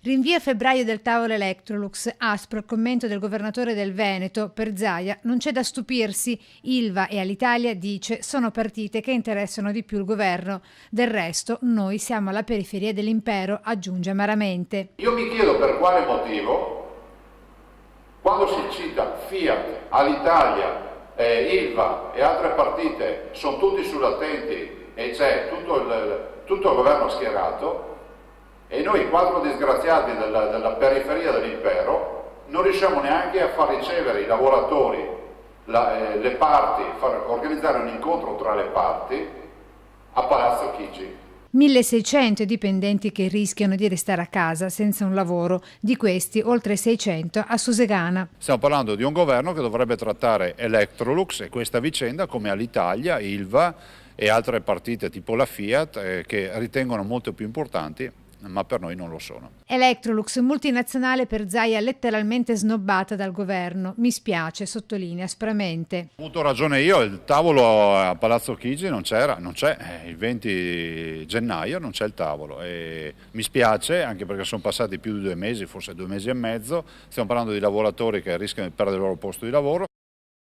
Rinvio a febbraio del tavolo Electrolux, aspro il commento del governatore del Veneto, per Zaia non c'è da stupirsi, Ilva e Alitalia dice sono partite che interessano di più il governo, del resto noi siamo alla periferia dell'impero, aggiunge amaramente. Io mi chiedo per quale motivo, quando si cita Fiat, Alitalia, Ilva e altre partite, sono tutti sull'attenti e c'è tutto il governo schierato, e noi quattro disgraziati della periferia dell'impero non riusciamo neanche a far ricevere i lavoratori, le parti, organizzare un incontro tra le parti a Palazzo Chigi. 1600 dipendenti che rischiano di restare a casa senza un lavoro, di questi oltre 600 a Susegana. Stiamo parlando di un governo che dovrebbe trattare Electrolux e questa vicenda come Alitalia, Ilva e altre partite tipo la Fiat che ritengono molto più importanti, ma per noi non lo sono. Electrolux, multinazionale per Zaia letteralmente snobbata dal governo. Mi spiace, sottolinea aspramente. Ho avuto ragione io, il tavolo a Palazzo Chigi non c'è, il 20 gennaio non c'è il tavolo e mi spiace anche perché sono passati più di 2 mesi, forse 2 mesi e mezzo, stiamo parlando di lavoratori che rischiano di perdere il loro posto di lavoro,